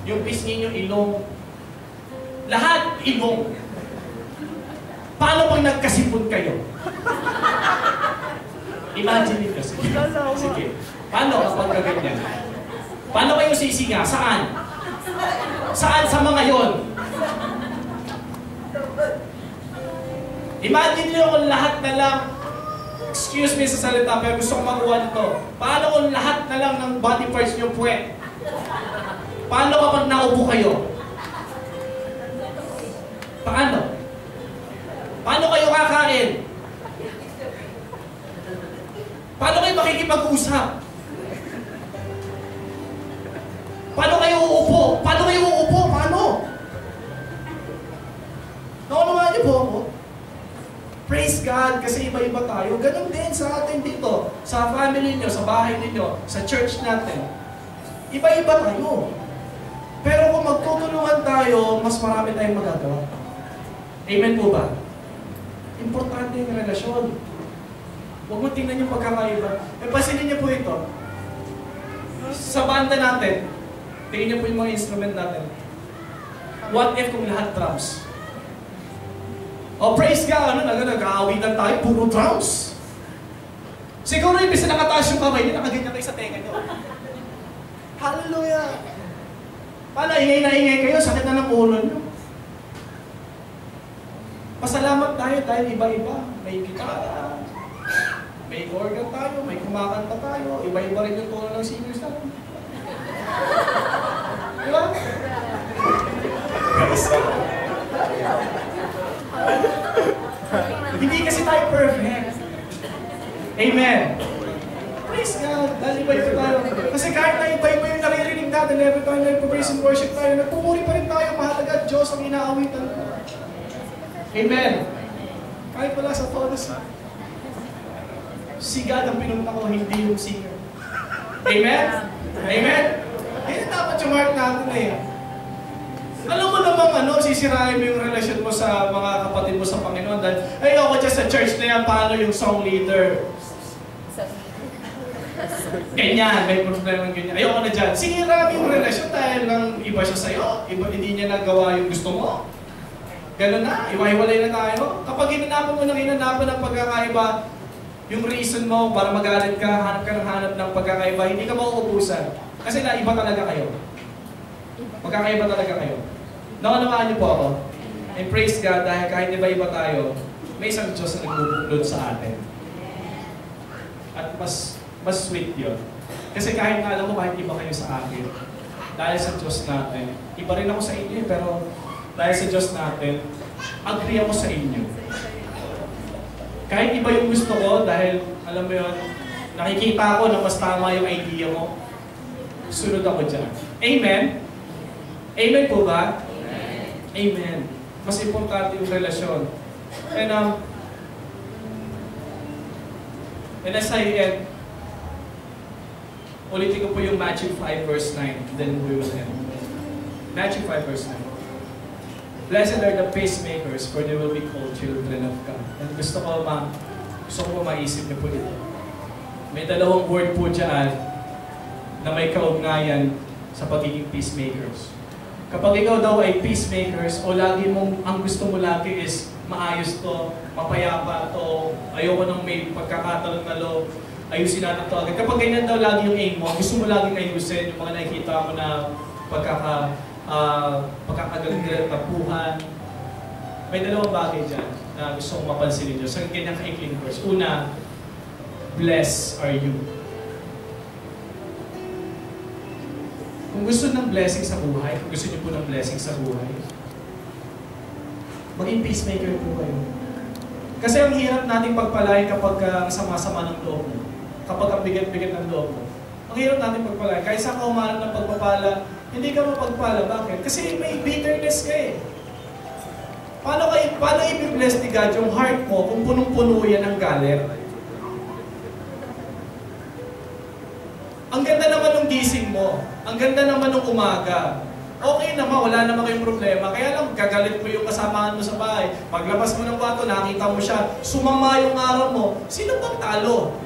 A: yung pisngi nyo ilong, lahat ilong. Paano pag nagkasipon kayo? Imagine nyo. Sige. Paano kapag ganyan? Paano kayo sisinga? Saan? Saan sa mga yon? Imagine nyo kung lahat na lang, excuse me sa salita, pero gusto ko makuha nito. Paano kung lahat na lang ng body parts nyo puwet? Paano kapag naupo kayo? Paano? Paano kayo kakain? Paano kayo makikipag-usap? Paano kayo uupo? Paano kayo uupo? Paano? Nakunawa niyo po ako? Praise God, kasi iba-iba tayo. Ganun din sa atin dito, sa family niyo, sa bahay niyo, sa church natin. Iba-iba tayo. Pero kung magtutulungan tayo, mas marami tayong magagawa. Amen po ba? Importante yung relasyon. Huwag mo tingnan yung pagkakaiba. E pasinin niyo po ito. Sa banda natin, tingnan niyo po yung mga instrument natin. What if kung lahat drums? Oh, praise God! Nag-aawitan tayo, puro drums. Siguro ibig na nakataas yung kamay niyo, nakaganyan kayo sa tenga niyo. Hallelujah! Paano, ingay na ingay kayo, sakit na ng ulo niyo. Pasalamat tayo dahil iba-iba. May gitara, may organ tayo, may kumakanta tayo, iba-iba rin yung tono ng singers natin. Diba? Hindi kasi tayo perfect. Amen. Praise God. Dahil iba-iba tayo. Kasi kahit na iba-iba yung naririnig natin, every time na praise and worship tayo, nagpupuri pa rin tayo, mahalaga Diyos ang inaawitan. Amen. Kahit wala sa tonos, si God ang pinunta ko, hindi yung singer. Amen? Amen? Yan dapat yung heart natin eh. Alam mo namang sisirain mo yung relasyon mo sa mga kapatid mo sa Panginoon dahil, ay ako dyan sa church na yan, paano yung song leader? Ganyan, may problema ganyan. Ayoko na dyan. Sinira mo yung relasyon dahil lang iba siya sa'yo, iba hindi niya nagawa yung gusto mo. Gano'n na, iwahiwalay na tayo. Kapag hinanapan mo ng pagkakaiba, yung reason mo para magalit ka, hanap ka ng hanap ng pagkakaiba, hindi ka mauubusan. Kasi naiba talaga kayo. Magkakaiba talaga kayo. Nakanawaan niyo po ako. And praise God, dahil kahit iba-iba tayo, may isang Diyos na nagbubuklod sa atin. At mas sweet yun. Kasi kahit na alam mo, kahit iba kayo sa akin, dahil sa Diyos natin, iba rin ako sa inyo, pero dahil sa Diyos natin, agree ako sa inyo. Kahit iba yung gusto ko, dahil, alam mo yun, nakikita ko na mas tama yung idea mo, sunod ako dyan. Amen? Amen po ba? Amen. Mas importante yung relasyon. And as I end, ulitin ko po yung Matthew 5 verse 9, then we will end. Matthew 5 verse 9. Blessed are the peacemakers, for they will be called children of God. And gusto ko maisip niyo po ito. May dalawang word po dyan na may kaugnayan sa pagiging peacemakers. Kapag ikaw daw ay peacemakers, o lagi mong, ang gusto mo lagi is maayos to, mapayapa to, ayoko nang may pagkakatalon na loob, ayusin natin to agad. Kapag ganyan daw lagi yung aim mo, gusto mo laging ayusin yung mga nakikita mo na pagkakagalit, tapuhan. May dalawang bagay dyan na gusto kong mapansin ninyo sa ganyang kaikling verse. Una, blessed are you. Kung gusto ng blessing sa buhay, kung gusto niyo po ng blessing sa buhay, maging peacemaker po kayo. Kasi ang hirap nating pagpalain kapag ang sama-sama ng loob mo. Kapag ang bigat-bigat ng loob mo. Ang hirap nating pagpalain. Kahit saan ka umanap ng pagpapala, hindi ka mapagpala. Bakit? Kasi may bitterness ka eh. Paano i-bless ni God yung heart mo kung punong-puno yan ng galit? Ang ganda naman ng gising mo. Ang ganda naman ng umaga. Okay naman, wala naman kayong problema. Kaya lang, gagalit mo yung kasamahan mo sa bahay. Paglabas mo ng bato, nakita mo siya, sumama yung araw mo. Sino bang talo?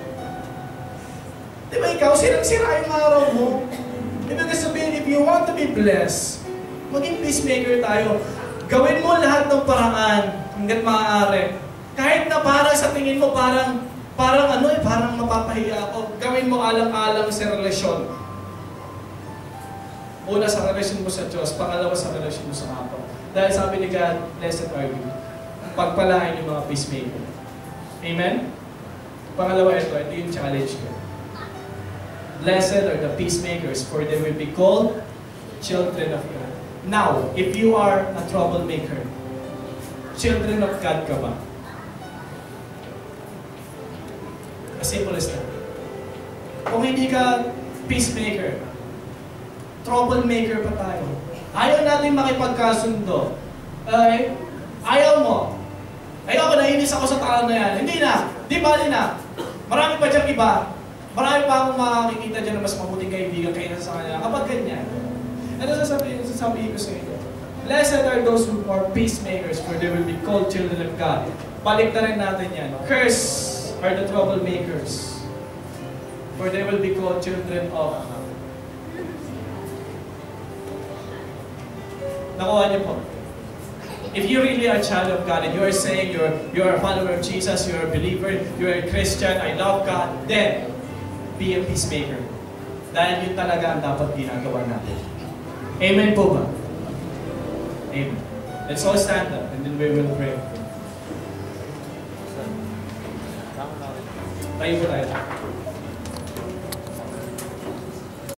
A: Di ba ikaw, sirang-sira yung araw mo? Ibig sabihin, if you want to be blessed, maging peacemaker tayo. Gawin mo lahat ng paraan hanggat maaari. Kahit na parang sa tingin mo, parang mapapahiya ako. Gawin mo alang-alang sa relasyon. Una sa relasyon mo sa Diyos, pangalawa sa relasyon mo sa kapwa. Dahil sabi ni God, blessed are you. Pagpalain yung mga peacemaker. Amen? Pangalawa ito yung challenge ko. Blessed are the peacemakers, for they will be called children of God. Now, if you are a troublemaker, children of God ka ba? As simple as that. Kung hindi ka peacemaker, troublemaker pa tayo. Ayaw natin makipagkasundo. Ayaw mo. Ayaw ko, nainis ako sa tao na yan. Hindi na. Di bali na. Marami pa dyan iba. Marami pa akong makikita dyan na mas mabuting kaibigan kaysa sa kanya. Kapag ganyan. Ano sasabihin ko sa inyo? Blessed are those who are peacemakers, for they will be called children of God. Balik na rin natin yan. Curse are the troublemakers, for they will be called children of God. Nakuha niyo po. If you really are a child of God and you are saying you're a follower of Jesus, you're a believer, you're a Christian, I love God, then be a peacemaker. Dahil yun talaga ang dapat ginagawa natin. Amen po ba? Amen. Let's all stand up and then we will pray. Tayo po tayo.